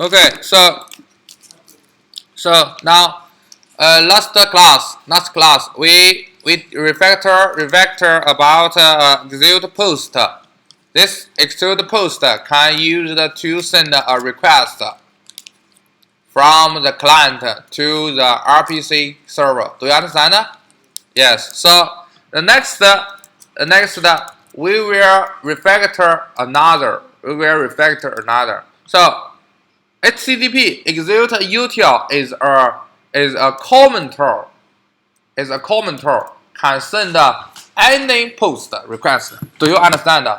Okay, so now last class we refactor about execute post. This execute post can use to send a request from the client to the RPC server. Do you understand? Yes. So the next we will refactor another. So HTTP execute util is a commenter. Can send any post request. Do you understand?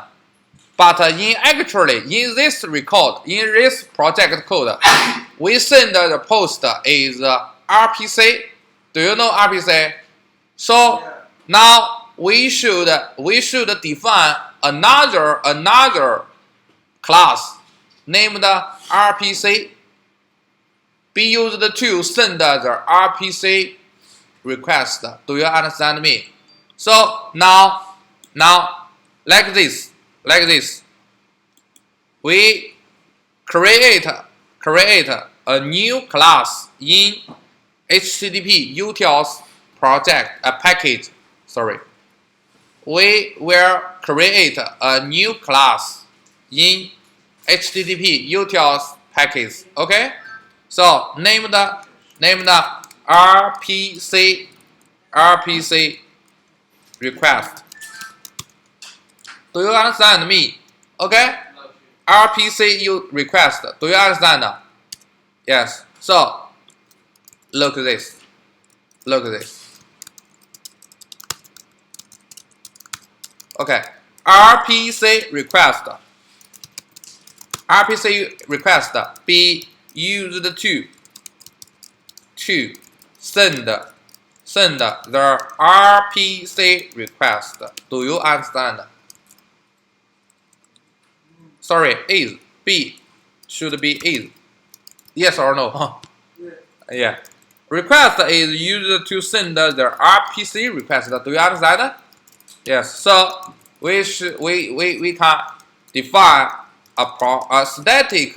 But in this project code, we send the post is RPC. Do you know RPC? So now we should define another class named RPC be used to send the RPC request. Do you understand me? So now like this, we create a new class in HTTP utils project package. Sorry, we will create a new class in HTTP utils package. Okay, so name the RPC request. Do you understand me? Okay, RPC request. Do you understand? Yes. So look at this. Okay, RPC request be used to send the RPC request. Do you understand? Sorry, is B should be is. Yes or no? Yeah. Request is used to send the RPC request. Do you understand? Yes. So we can define a static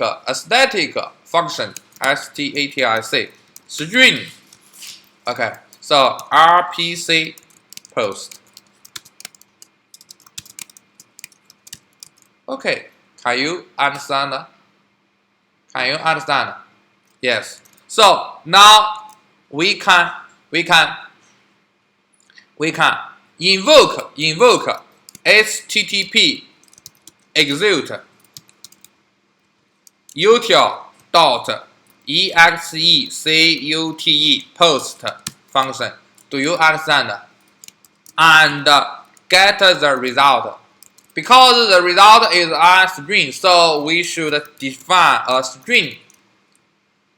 function static string. Okay. So RPC post. Okay. Can you understand? Yes. So now we can invoke HTTP execute util.execute post function. Do you understand? And get the result. Because the result is a string, so we should define a string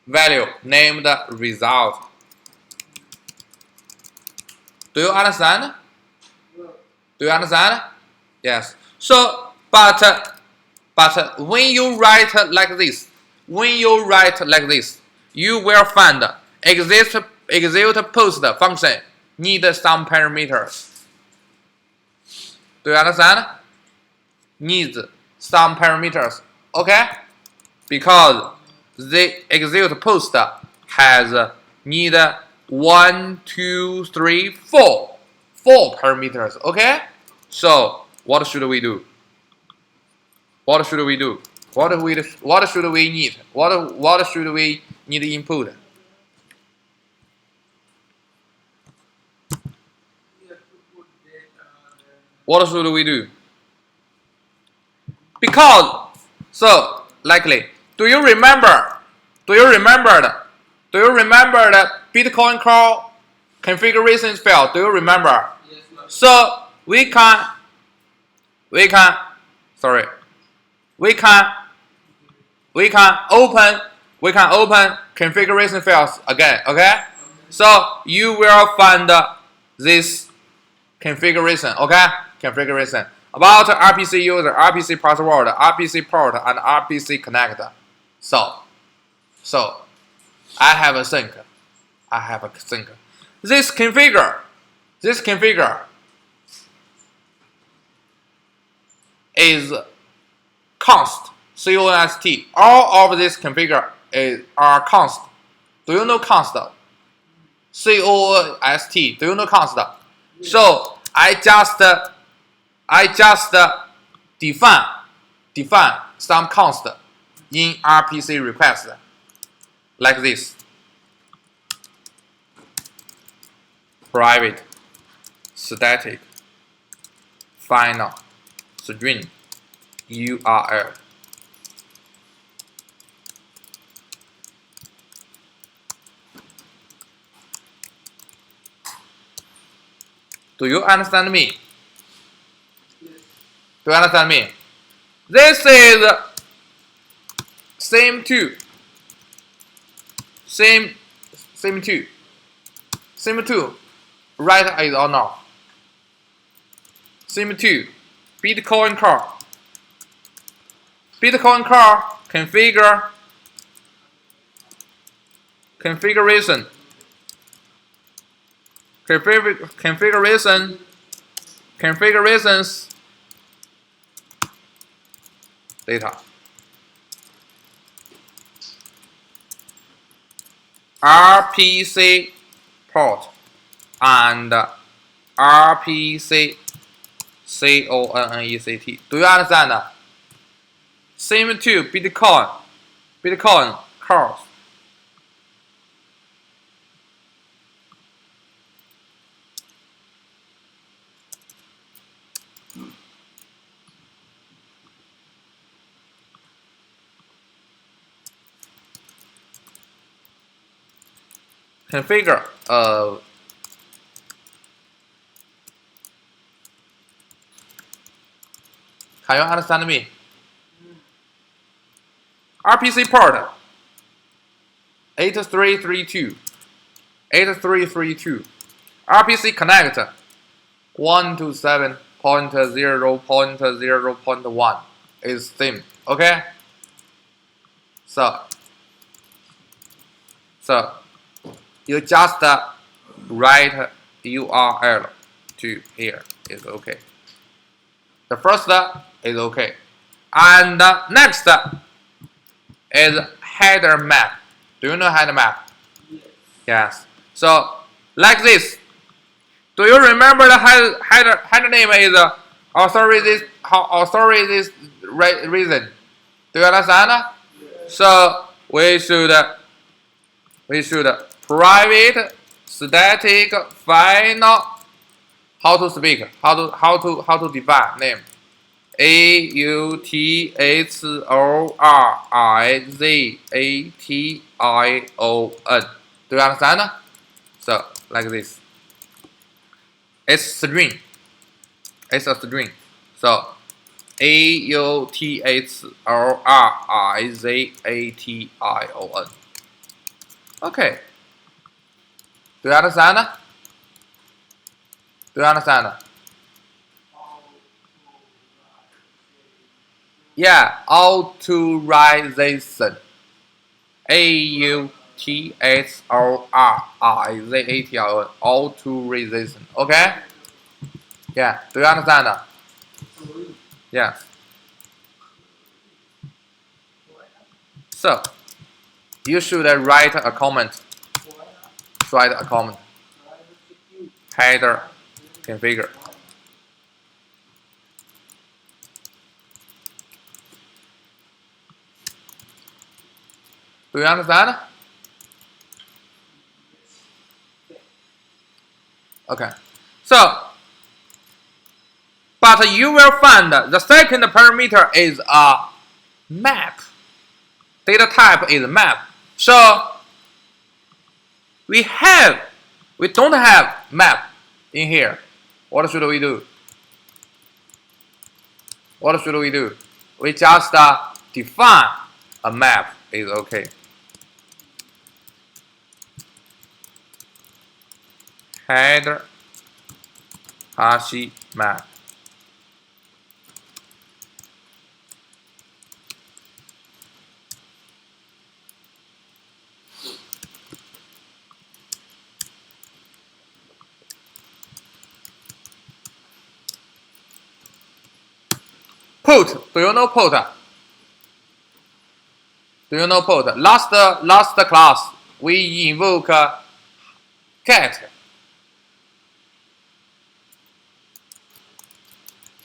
value named result. Do you understand? Yes. So, but when you write like this, you will find execute post function need some parameters. Do you understand? Needs some parameters. Okay? Because the execute post has need 1, 2, 3, 4 parameters. Okay? So what should we do? What should we need? What should we need to input? What should we do? Because so likely, do you remember the Bitcoin Core configuration file? Do you remember? Yes, so we can open configuration files again. Okay, so you will find this configuration. Okay, configuration about RPC user, RPC password, RPC port, and RPC connector. So I have a sync. This configure is const, CONST. All of this configure are const. Do you know const? COST. Do you know const? So I just define some const in RPC request like this. Private static final string URL. Do you understand me? Do you understand me? This is same two. Same two. Right is or not? Same two. Bitcoin core. Bitcoin core configuration configurations data. RPC port and RPC CONNECT. Do you understand? Same to Bitcoin core. Configure can you understand me? RPC port 8332 RPC connect 127.0.0.1 is same. Okay, so you just write URL to here is okay. The first is okay, and next is header map. Do you know header map? Yes. So like this. Do you remember the header name is authorities reason? Do you understand? So we should private static final. How to speak? How to define name? AUTHORIZATION. Do you understand? So like this. It's string. It's a string. So AUTHORIZATION. Okay. Do you understand? Do you understand? Yeah, authorization. AUTHORIZATION. Authorization. Okay? Yeah. Do you understand? Yes. So you should write a comment. Write a comment. Header configure. Do you understand? Okay. So, but you will find the second parameter is a map. Data type is map. So we don't have map in here. What should we do? What should we do? We just define a map is okay. Header hash map. Put. Do you know put? Do you know put? Last class we invoke get.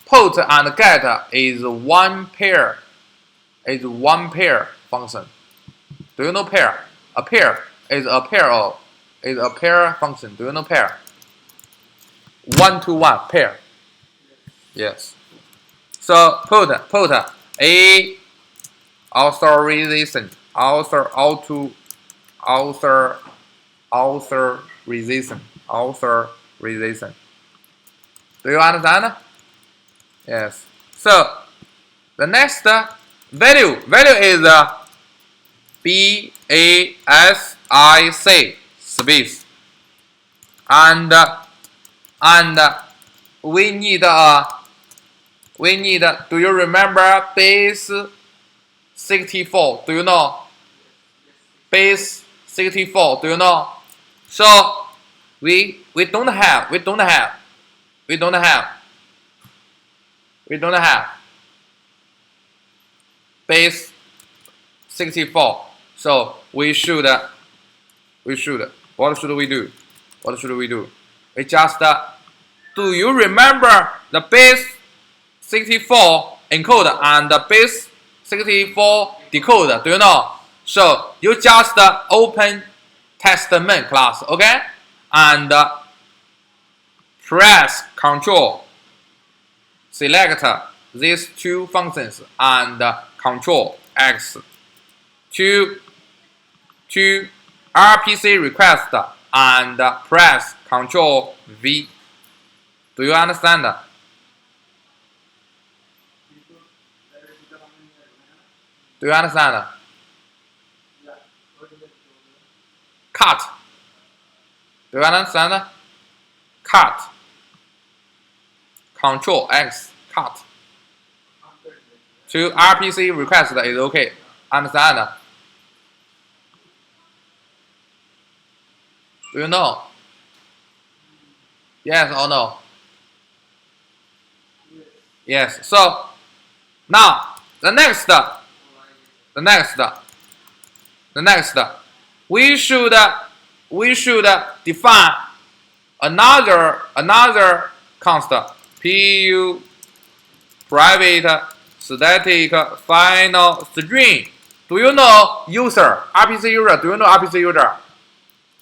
Put and get is one pair function. Do you know pair? A pair is a pair function. Do you know pair? One-to-one pair. Yes. So put a authorization authorization. Do you understand? Yes. So the next value is basic space, and we need do you remember base 64? Do you know base 64? Do you know? So we don't have base 64. So what should we do? We just do you remember the base 64 encode and the base 64 decode? Do you know? So you just open test main class, okay, and press Control, select these two functions and Control X to RPC request and press Control V. Do you understand? Do you understand? Cut. Do you understand? Cut. Control X. Cut. To RPC request is okay. Understand? Do you know? Yes or no? Yes. So now the next we should define another constant pu private static final string. Do you know user? RPC user. Do you know RPC user?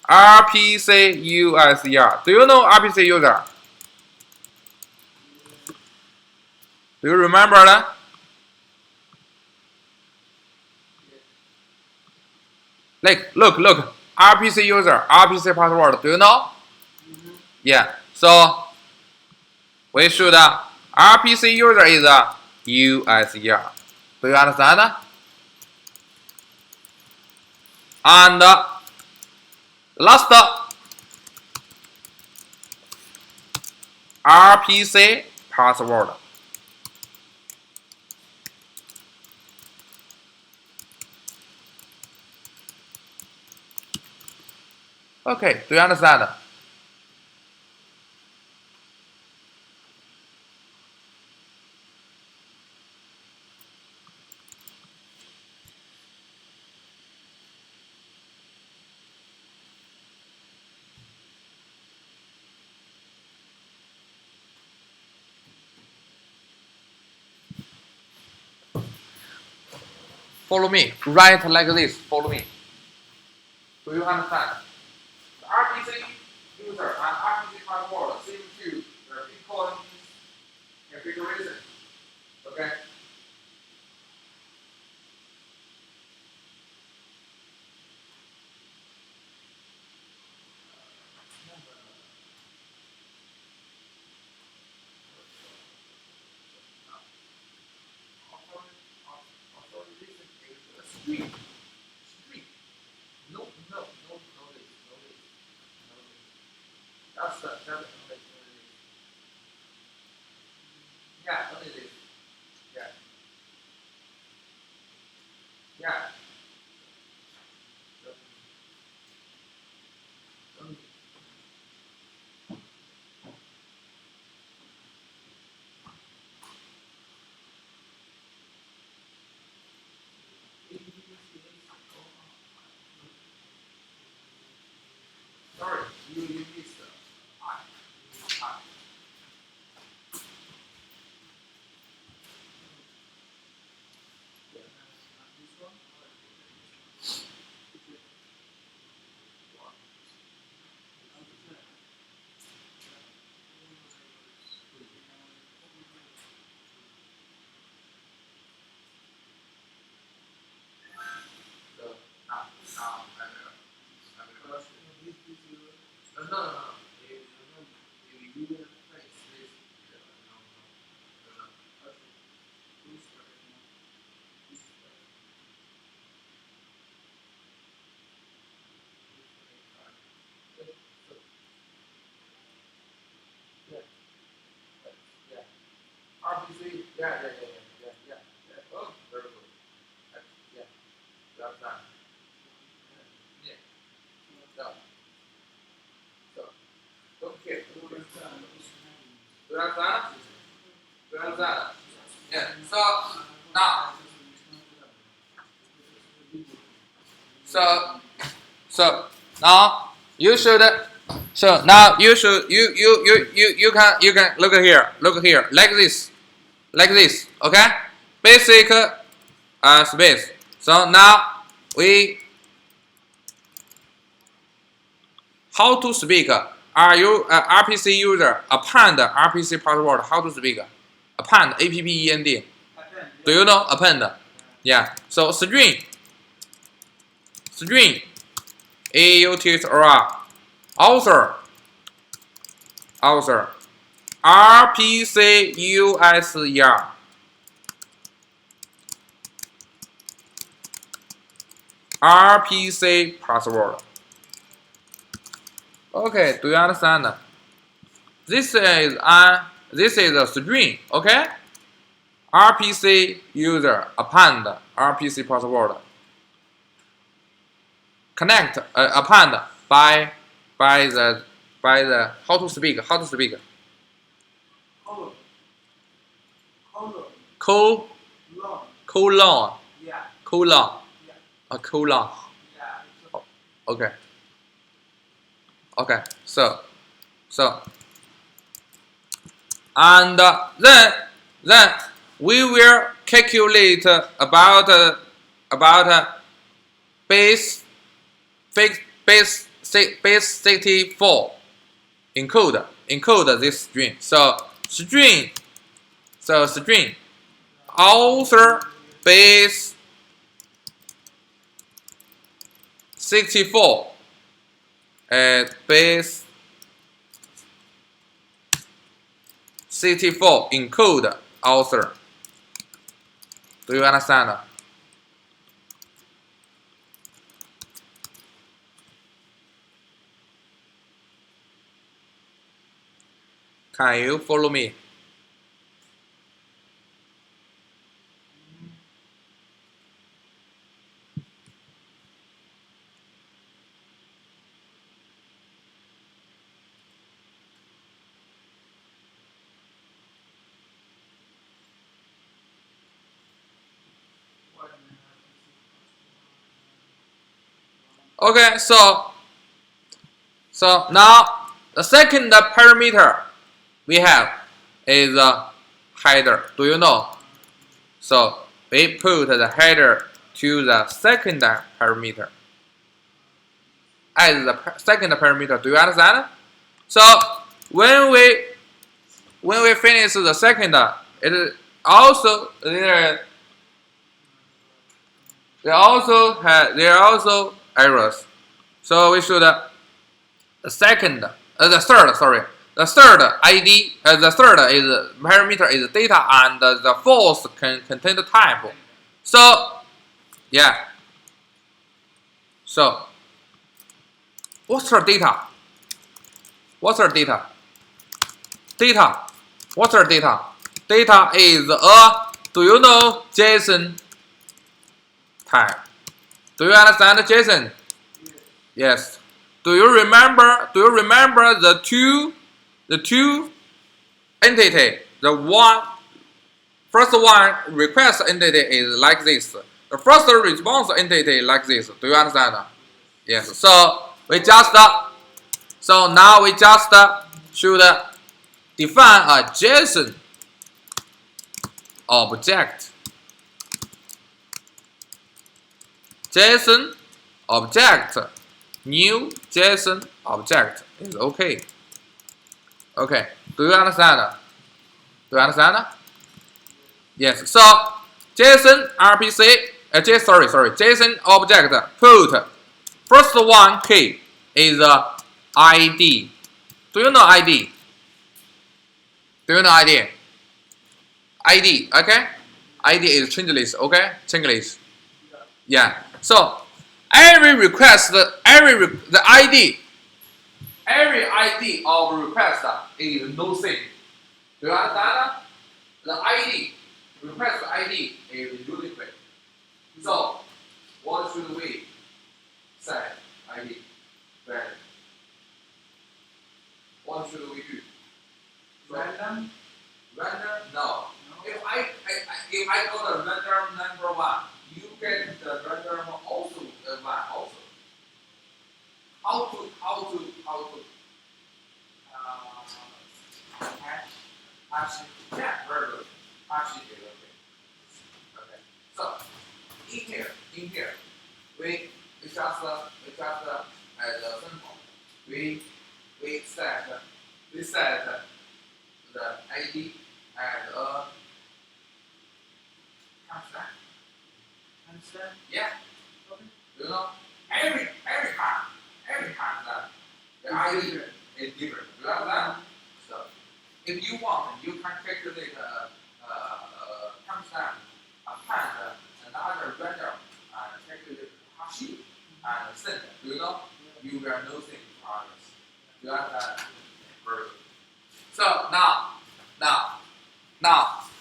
RPC user. Do you know RPC user? Do you remember that? Like, look, RPC user, RPC password. Do you know? Yeah. So we should RPC user is user. Do you understand? And last RPC password. Okay, do you understand? Follow me. Write like this. Follow me. Do you understand? The RPC user and RPC password same to the Bitcoin configuration. Okay. Street. No, that's yeah, only this. Yeah. Okay. Do you understand? Do you understand? Yeah. So now you should. So now you should you can look here like this. Okay. Basic space. So now we how to speak. Are you RPC user? Append RPC password. How to speak? Append append. Do you know append? Yeah. So string author RPC user RPC password. Okay, do you understand? This is a string. Okay. RPC user append RPC password. Connect append by the how to speak colon okay so and then we will calculate about base 64 encode this string. So string author base 64 base 64 encode author. Do you understand? Can you follow me? Okay, so now the second parameter we have is the header. Do you know? So we put the header to the second parameter as the second parameter. Do you understand? So when we finish the second, it also there are also errors. So we should the third ID, the third is parameter is data and the fourth content type. So yeah. So what's our data? What's our data? What's our data? Data is do you know JSON type? Do you understand JSON? Yes. Do you remember the two entity? The first one request entity is like this. The first response entity like this. Do you understand? Yes. So now we just should define a JSON object. JSON object. New JSON object is okay. Okay. Do you understand? Yes. So JSON RPC JSON object put first one key is ID. Do you know ID? ID, okay? ID is changeless, okay? Changeless. Yeah. So every request, every ID of request is no thing. Do you understand? The request ID is unique. So what should we set ID value? What should we do? Random? Random? No. If I go to random number 1, you get the random also 1 also. How to Hash. yeah, very good. Hash it, okay. So in here, we just as a simple, we set the ID as a Understand? yeah. Okay. You know, every time that the ID is different. You understand? So if you want, you can calculate timestamp, append another random and calculate hash and send it. You know, you will know things progress. You understand? Very good. So now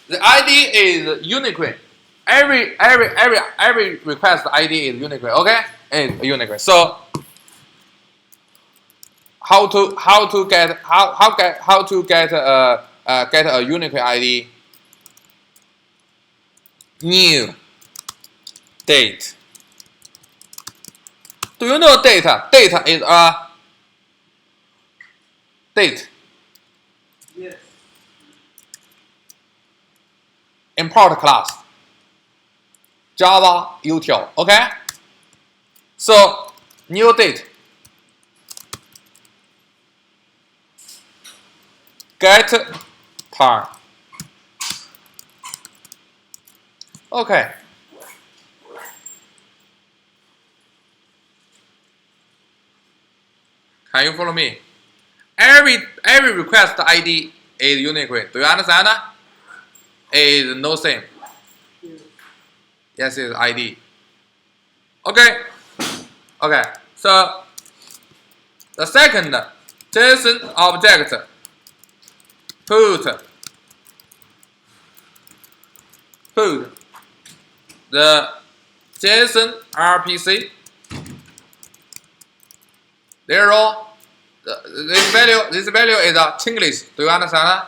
the ID is unique. Every request ID is unique. Okay, is unique. So how to get a unique ID? New date. Do you know data? Data is a date. Yes. Import class. Java util. Okay. So new date. Get par. Okay. Can you follow me? Every request ID is unique. Do you understand that? Is no same. Yes, is ID. Okay. Okay. So the second JSON object put the JSON RPC 0. This value is a Chinglish. Do you understand that?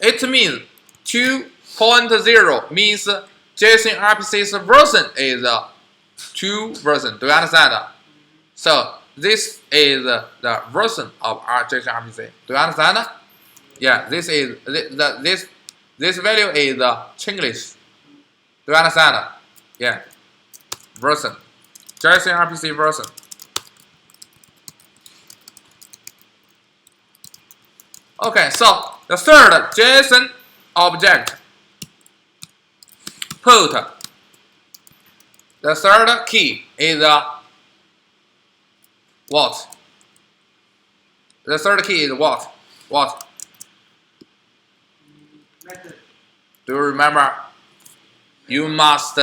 It means 2.0 means JSON RPC's version is 2 version. Do you understand that? So this is the version of our JSON RPC. Do you understand that? Yeah, this value is Chinglish. Do you understand that? Yeah, version. JSON RPC version. Okay, so the third JSON object put the third key is what? The third key is what? What? Method. Do you remember? You must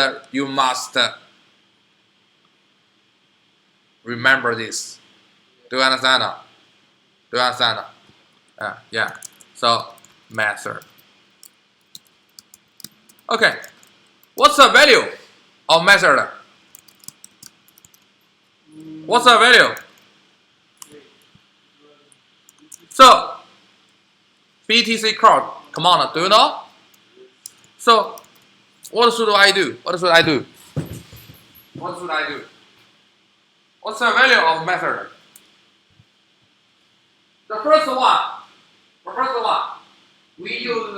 remember this. Do you understand? Do you understand? Yeah. So method. Okay. What's the value of method? What's the value? So BTC crowd command. Do you know? So what should I do? What should I do? What should I do? What's the value of method? The first one, we invoke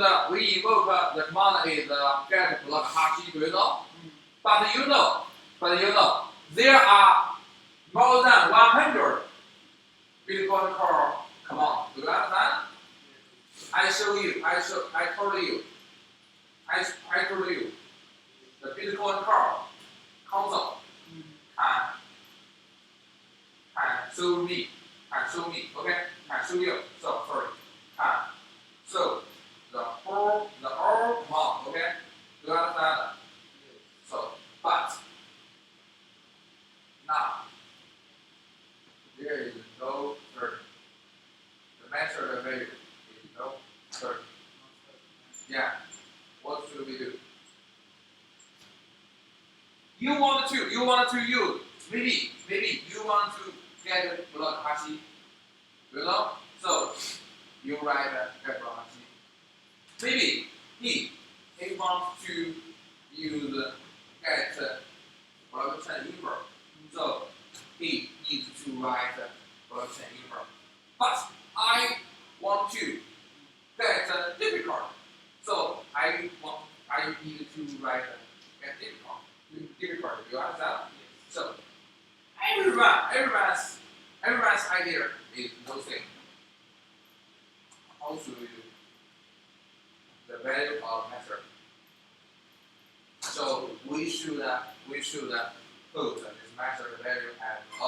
the command is getblockhash. Do you know? But you know, there are more than 100 Bitcoin core commands. Do you understand? I told you. The Bitcoin core console can show me. Okay, can show you. So sorry. So the all command. Okay, do you understand? So but now there is no third. The method value is no third. Yeah. What should we do? you want to use maybe you want to get block hash, you know? So you write get block hash. Maybe he wants to use get blockchaininfo. So he needs to write blockchaininfo. But I want to get difficult. So I need to write get difficult. You understand? So everyone's idea is no thing. How should we do the value of method? So we should put this method value as a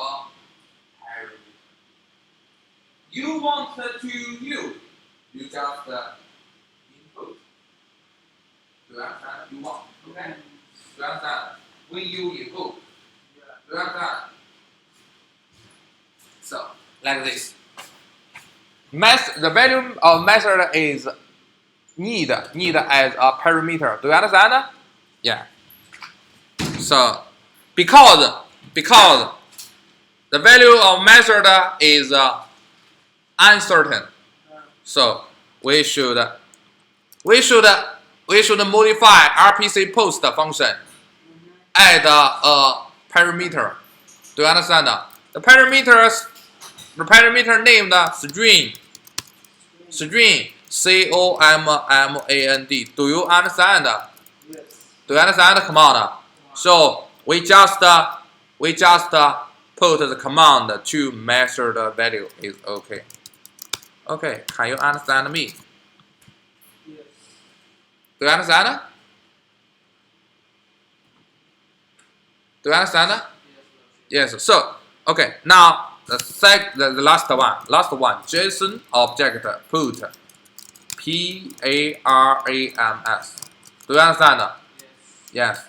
parity. You want to use, you just input. Do you understand? You want, okay? Do you understand? When you input, do you understand? So like this. The value of method is need as a parameter. Do you understand? Yeah. So because the value of method is uncertain, so we should modify RPC post function add a parameter. Do you understand? The parameter named string command. Do you understand? Yes. Do you understand the command? So we just put the command to measure the value is okay. Okay, can you understand me? Yes. Do you understand? Do you understand? Yes. Yes. So okay, now the last one, JSON object put params. Do you understand? Yes. Yes.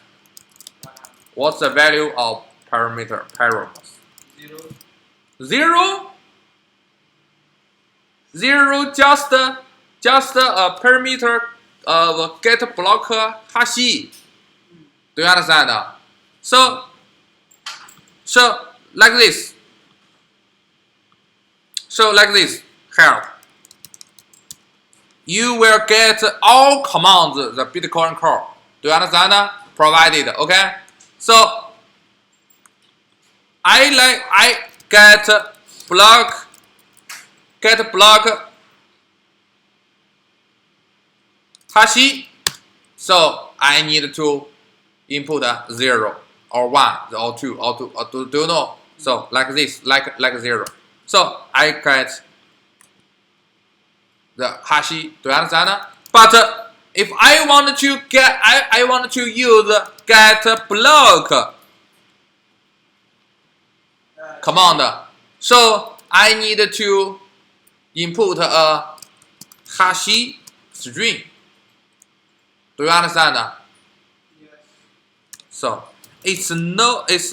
What's the value of parameter params? 0. 0. Just a parameter of getblockhash. Do you understand? So like this. So like this. Help. You will get all commands the Bitcoin core. Do you understand? Provided. Okay. So I get block hash. So I need to input 0 or 1 or 2 or 2 or 2. Do you know? So like this, like 0. So I get the hash. Do you understand? But if I want to get, I want to use get block command. So I need to input a hash string. Do you understand? Yes. So it's not 0.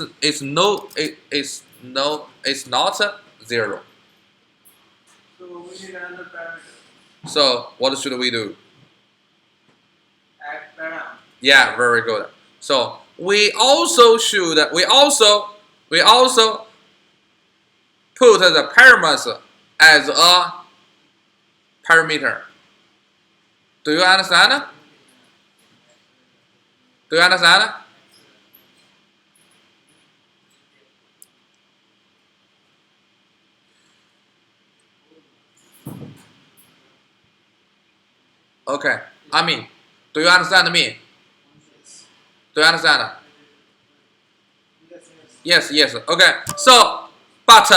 So we need another parameter. So what should we do? Add param. Yeah, very good. So we also put the params as a parameter. Do you understand? Do you understand? Okay. I mean, do you understand me? Yes. Do you understand? Yes. Yes. Okay. So, but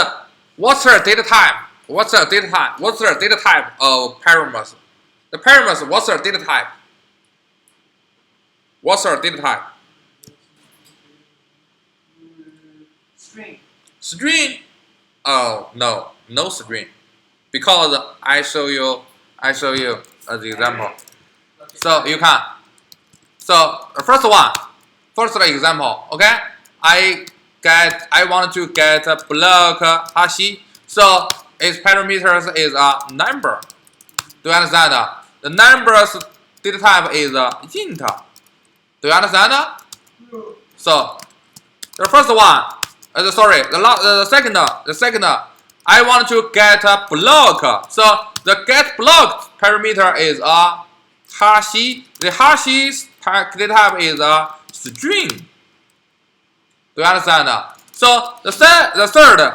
what's the data type? What's the data type of params? The params. What's the data type? What's the data type? String. String? Oh no string, because I show you as the example. Okay. So you can. So first example. Okay. I want to get a block hash. So its parameters is a number. Do you understand? The number's data type is int. Do you understand? No. So the first one, the second, I want to get a block. So the get block parameter is a hash. The hash data type is a string. Do you understand? So the third,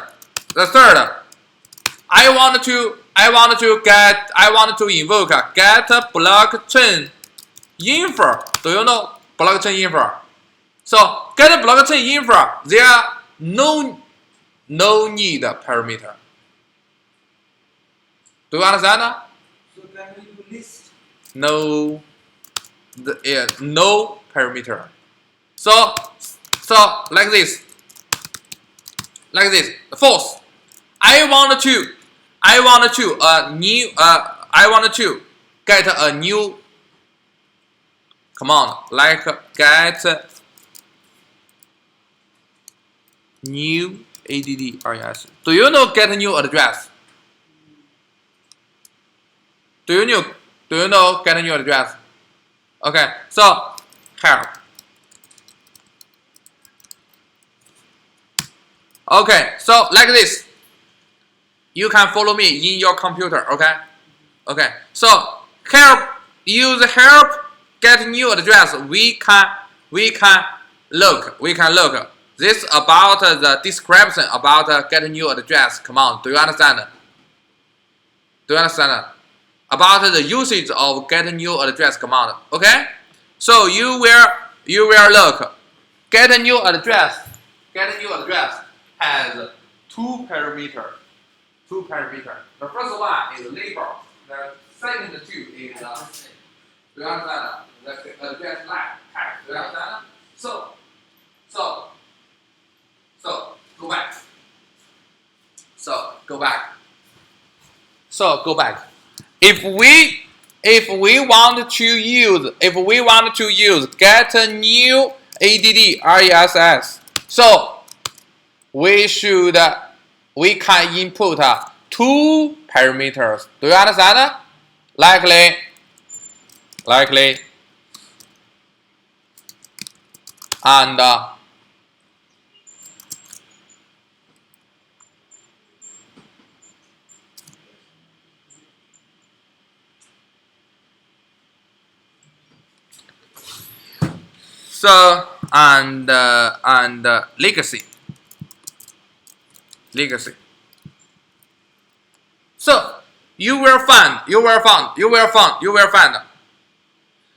I want to invoke a get blockchain info. Do you know blockchain info? So get blockchain info, there are no need parameter. Do you understand? So can we do list? No, no parameter. So like this. Fourth, I want to get a new command like get new address. Do you know get new address? Do you know get new address? Okay, so help. Okay, so like this. You can follow me in your computer, okay? Okay, so use help get new address. We can look this about the description about get new address command. Do you understand? Do you understand? About the usage of get new address command. Okay, so you will look get new address has two parameters. The first one is label. The second two is do you understand? The address type. Do you understand? So go back. If we want to use get new address, so we can input two parameters. Do you understand? Likely, and so and legacy. So you will find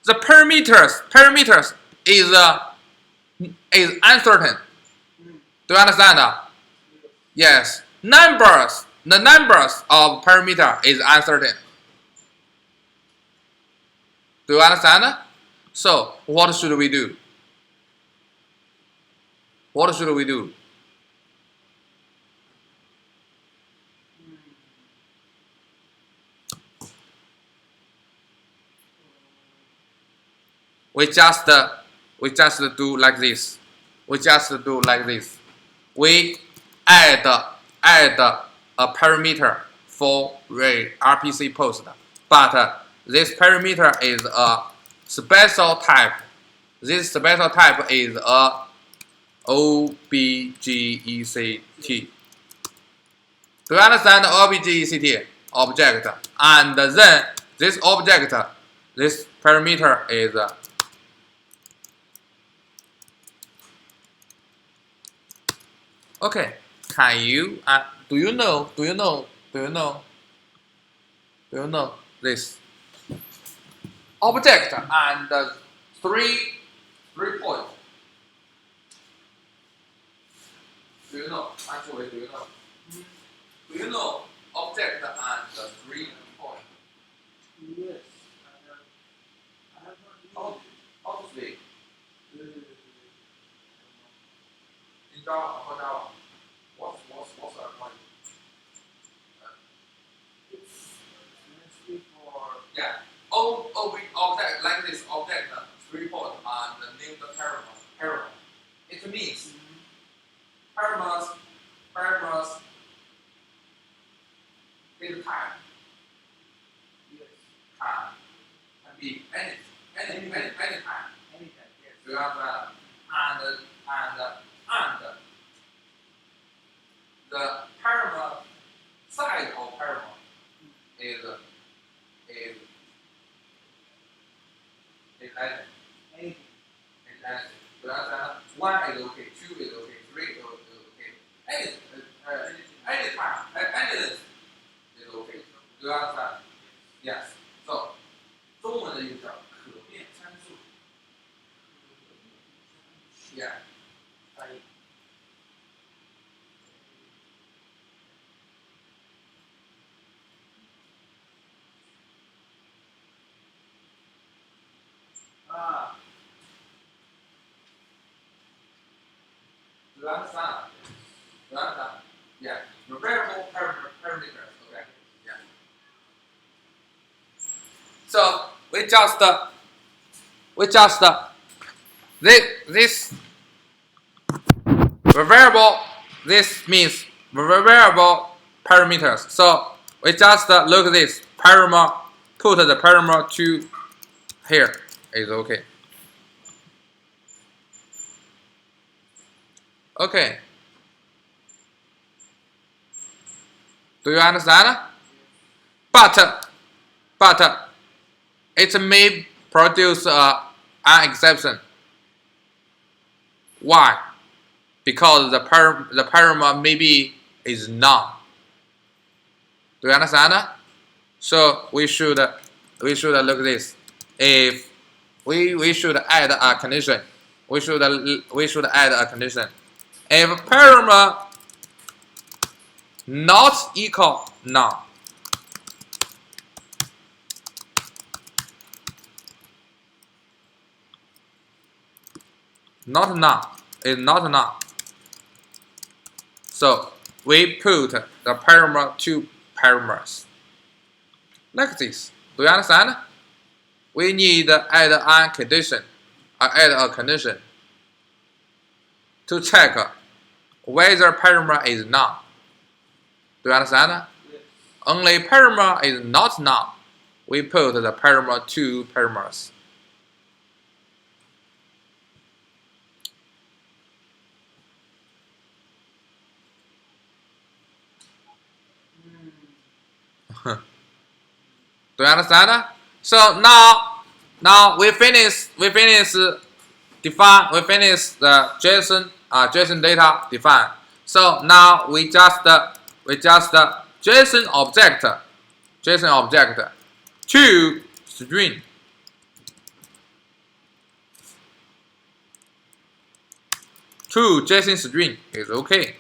the parameters is uncertain. Do you understand? Yes, the numbers of parameter is uncertain. Do you understand? So what should we do? We just do like this. We add a parameter for RPC post, but this parameter is a special type. This special type is a object. Do you understand object? Object, and then this object, this parameter is okay. Can you do you know this object and three points? Do you know? Actually, do you know? Do you know object and 3 points? Yes. I have not used it. Obviously. In Java, for Java, what's the point? It's mostly for Object like this object 3 points and name the param. It means params data type. yes. Can be any time. Anytime, yes. You have and 1 is okay, 2 is okay, 3 is okay. Any time, any length is okay. Do you understand? Yes. So 中文的一个叫可变参数。Yeah. 啊。Do you understand? Do you understand? Yeah. Variable parameters. Okay. Yeah. So we just this variable. This means variable parameters. So we just look at this parameter. Put the parameter to here is okay. Okay. Do you understand? But it may produce an exception. Why? Because the parameter maybe is none. Do you understand? So we should look at this. If we should add a condition. We should add a condition. If parameter not equal none, not none is not none. So we put the parameter to parameters like this. Do you understand? We need to add a condition, to check whether parameter is none. Do you understand? Yes. Only parameter is not none. We put the parameter to parameters. Do you understand? So now we finish the JSON data define. So now we just JSON object to string to JSON string is okay.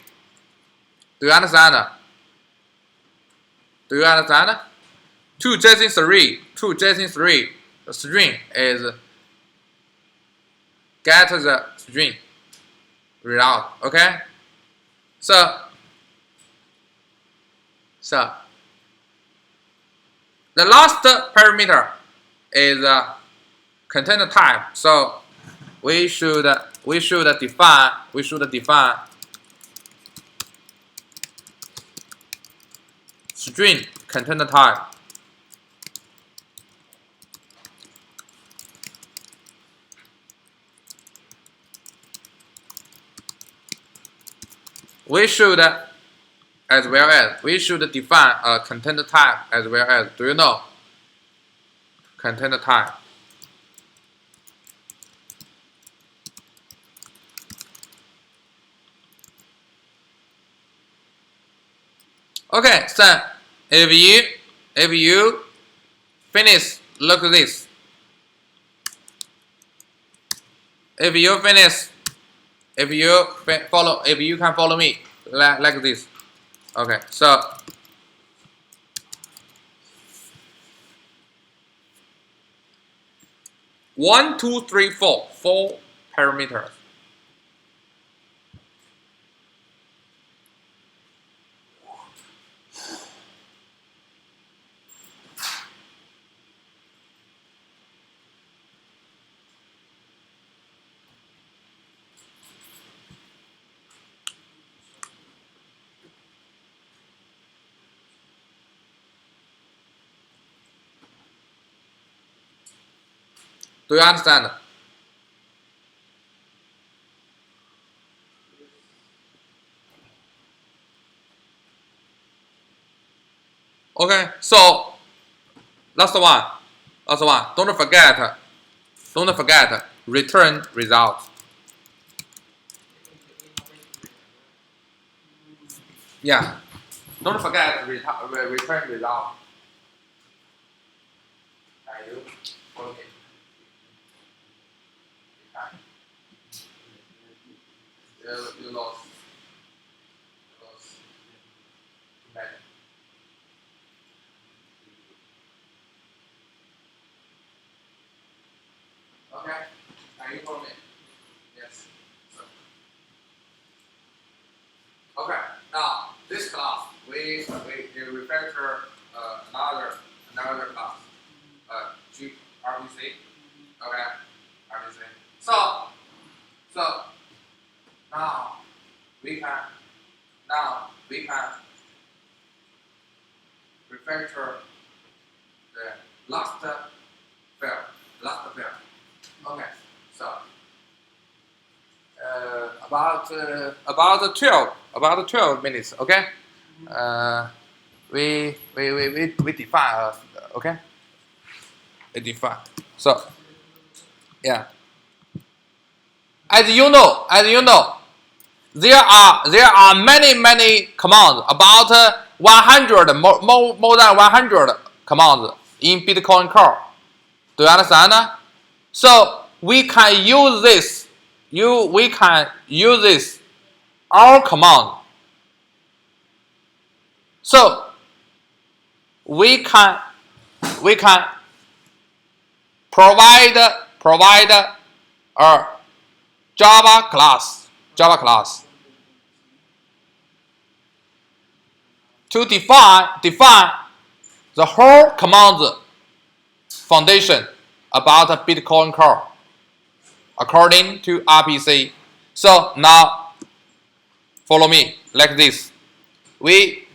Do you understand? Do you understand? To JSON 3 the string is get the string result. Okay. So the last parameter is container type. So we should define string container type. We should define a container type as well as, do you know, container type. Okay, so if you finish, look at this. If you can follow me like this. Okay, so one, two, three, four parameters. Do you understand? Okay, so last one. Don't forget return result. Yeah. Don't forget return result. Are you okay? You lost. Okay. Okay. Are you for me? Yes. So, okay. Now this class we refactor another class. RPC. Okay. RPC. So now we can refactor the last file. Okay. So about 12 minutes. Okay. We define. Okay. We define. So yeah. As you know, there are many commands, about 100 more than 100 commands in Bitcoin Core. Do you understand? So we can use this. We can use this all command. So we can provide a Java class to define the whole command foundation about Bitcoin Core according to RPC. So now follow me like this. We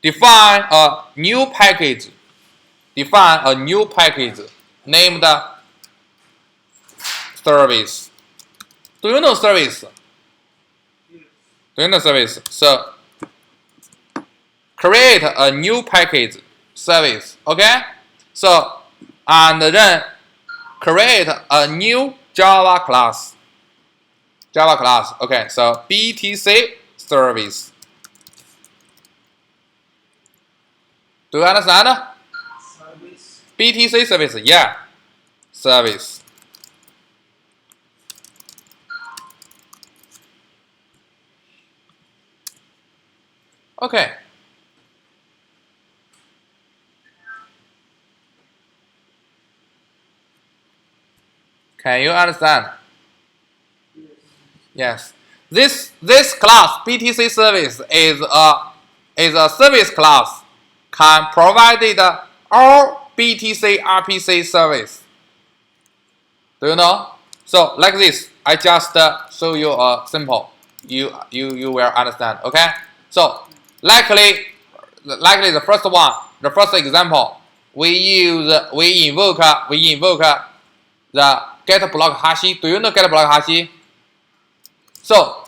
define a new package named service. Do you know service? So create a new package service. Okay. So and then create a new Java class. Okay. So BTC service. Do you understand? Service. BTC service. Yeah. Service. Okay. Can you understand? Yes. Yes. This class BTC service is a service class can provide all BTC RPC service. Do you know? So like this, I just show you a simple. You will understand. Okay. So likely the first example, we invoke the getblockhash. Do you know getblockhash? So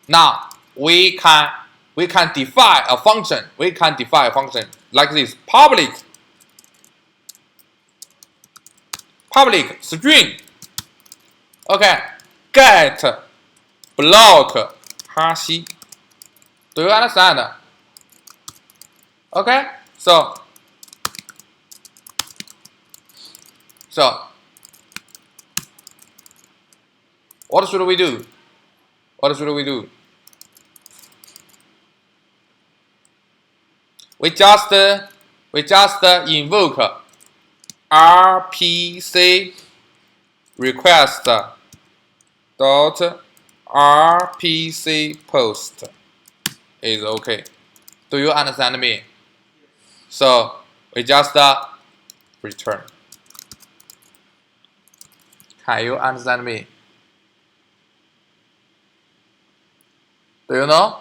now we can define a function. Like this: public string. Okay, get block hash. Do you understand? Okay, so what should we do? We just invoke RPC request dot RPC post is okay. Do you understand me? So we just return. Can you understand me? Do you know?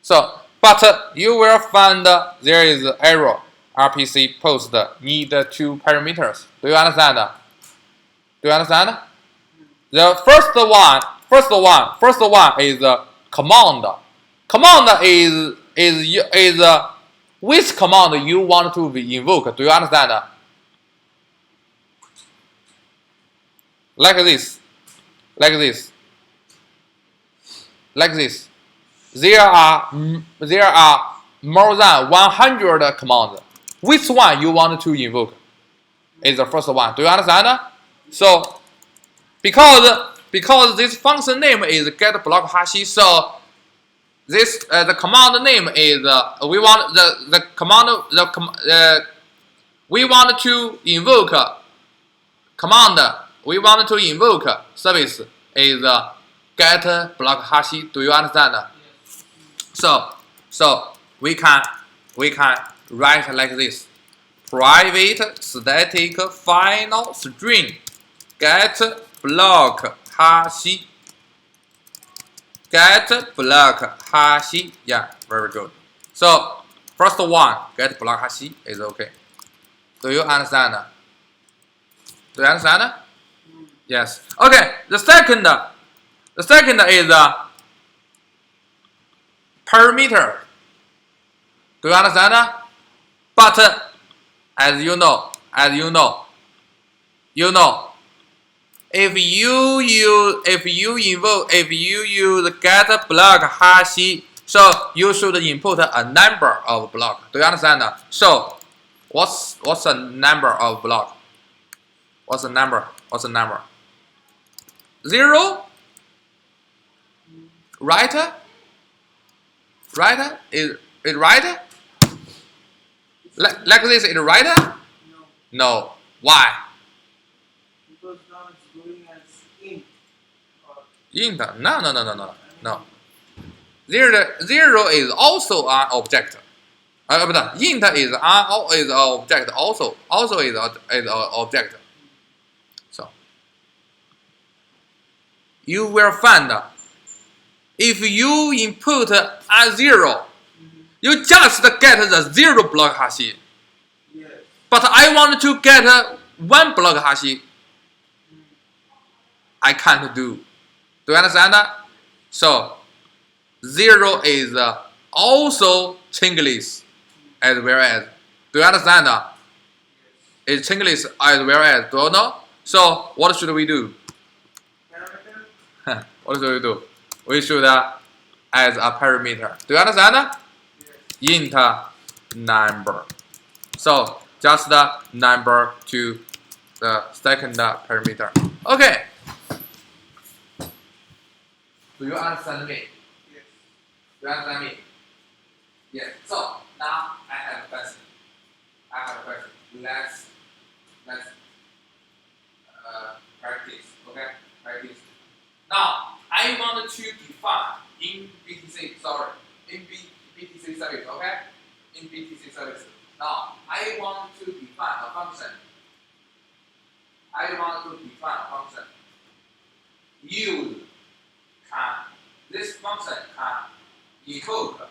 So, but you will find there is error. RPC post need 2 parameters. Do you understand? The first one is command. Command is which command you want to be invoked. Do you understand? Like this. there are more than 100 commands. Which one you want to invoke is the first one. Do you understand? So because this function name is getblockhash, so this the command name is we want we want to invoke command. We want to invoke service is getblockhash. Do you understand? So we can write like this: private static final string getblockhash. Getblockhash. Yeah, very good. So first one, getblockhash is okay. Do you understand? Do you understand? Yes. Okay. The second is parameter. Do you understand? But as you know, if you use getblockhash, so you should input a number of block. Do you understand? So what's the number of block? What's the number? 0? Right? Is it right? Like this is right? No. Why? Because now it's going as int. Int? No. 0 is also an object. Int is an object also is an object. So you will find if you input a 0, you just get the 0 block hash. Yes. But I want to get 1 block hash. I can't do. Do you understand that? So 0 is also chain list as well as. Do you understand that? It's chain list as well as. Do you know? So what should we do? Parameter? What should we do? We should as a parameter. Do you understand that? Yes. Int number. So just the number to the second parameter. Okay. Do you understand me? Yes. Do you understand me? Yes. So now I have a question. Let's practice. Okay. Practice. Now I want to define in BTC. BTC service. Okay. In BTC service. Now I want to define a function. Use this function can invoke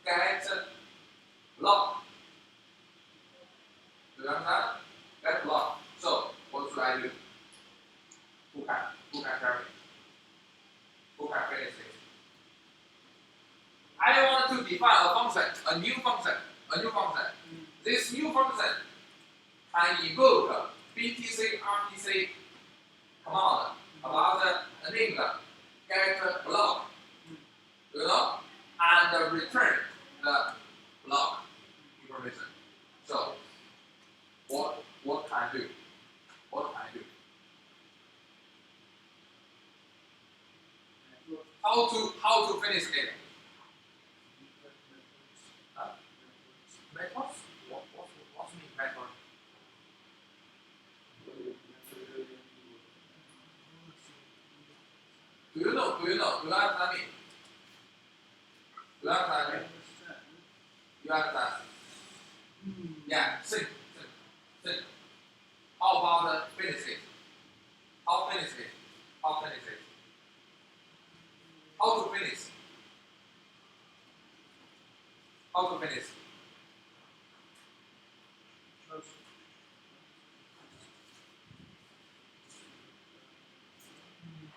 getblock. Do you understand? Getblock. So what should I do? Who can tell me? Who can finish this? I want to define a function, a new function. This new function can invoke BTC RPC command about the name getblock. Do you know? And return the block information. So what can I do? How to finish it? Methods? What mean method? Do you know? Do you understand me? You understand? Yeah, think. How about finish it? How to finish?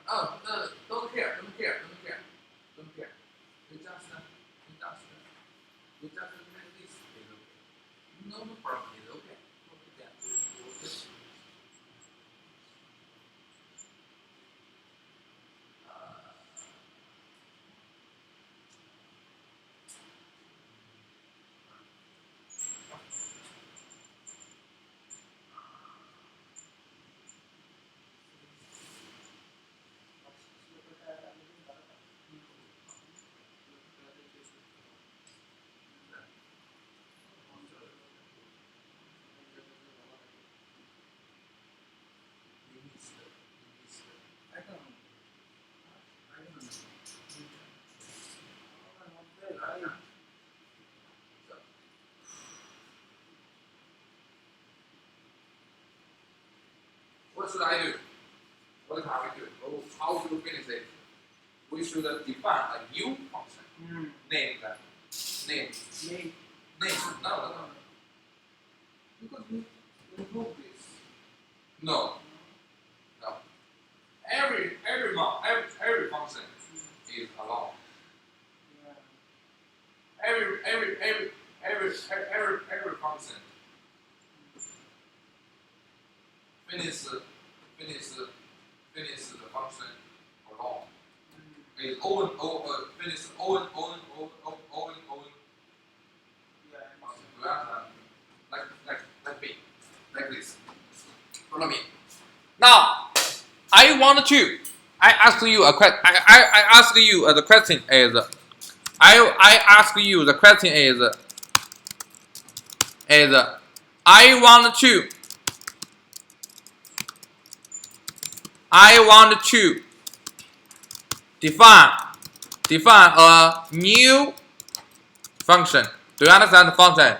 Oh, no, don't care. You just make this. No problem. It's okay. what should I do? What can we do? Oh, how to finish it? We should define a new function. Name that. Name. No. Because we remove this. No. Every function is allowed. Every function finish the function alone. Is finish own. Like this. Follow me. Now, I ask you the question is I want to define a new function. Do you understand the function?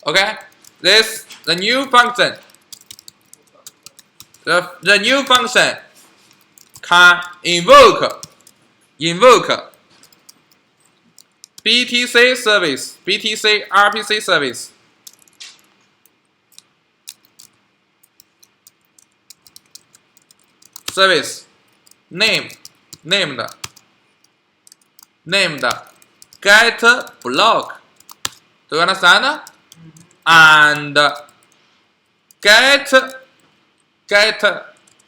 Okay, the new function. The new function can invoke BTC service, BTC RPC service. Service named getblock. Do you understand? And get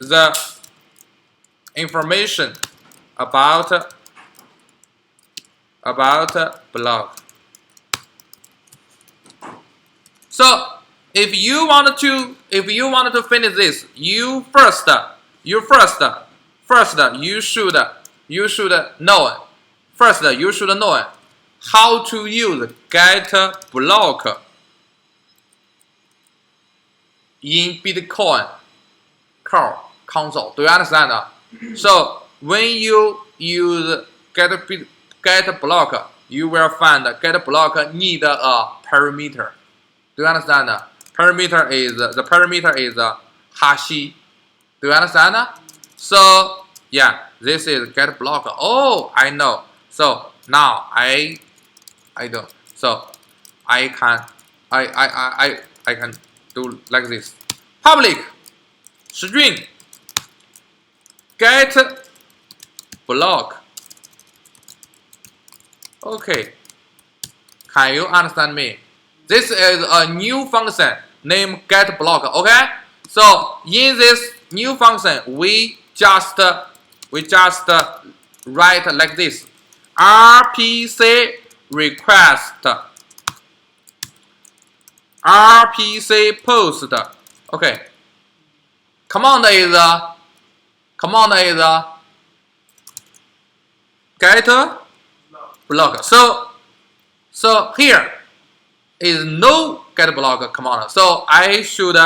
the information about block. So if you wanted to finish this, you should know how to use getblock in Bitcoin core console. Do you understand? So when you use getblock, you will find getblock need a parameter. Do you understand? The parameter is hash. Do you understand? So yeah, this is getblock. Oh, I know. So now I don't. So I can do like this. Public string getblock. Okay. Can you understand me? This is a new function named getblock. Okay. So in this new function, we just write like this: RPC request, RPC post. Okay. Command is getblock. So here is no getblock command. So I should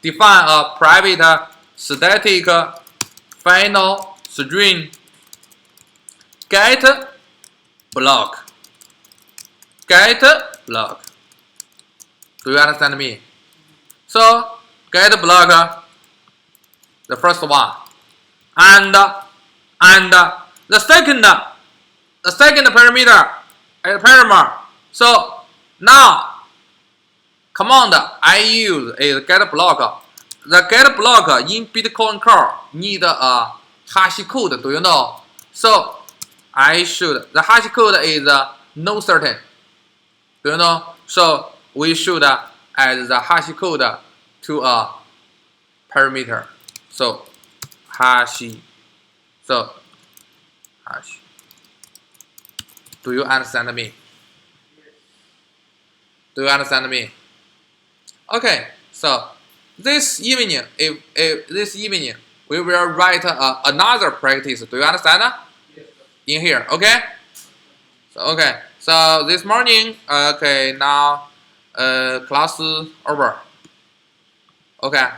define a private static final string getblock. Do you understand me? So getblock, the first one, and the second parameter is param. So now command I use is getblock. The getblock in Bitcoin core need a hash code. Do you know? So the hash code is no certain. Do you know? So we should add the hash code to a parameter. So hash. Do you understand me? Do you understand me? Okay. So this evening, we will write another practice. Do you understand? In here, okay? So this morning, okay, now class over. Okay.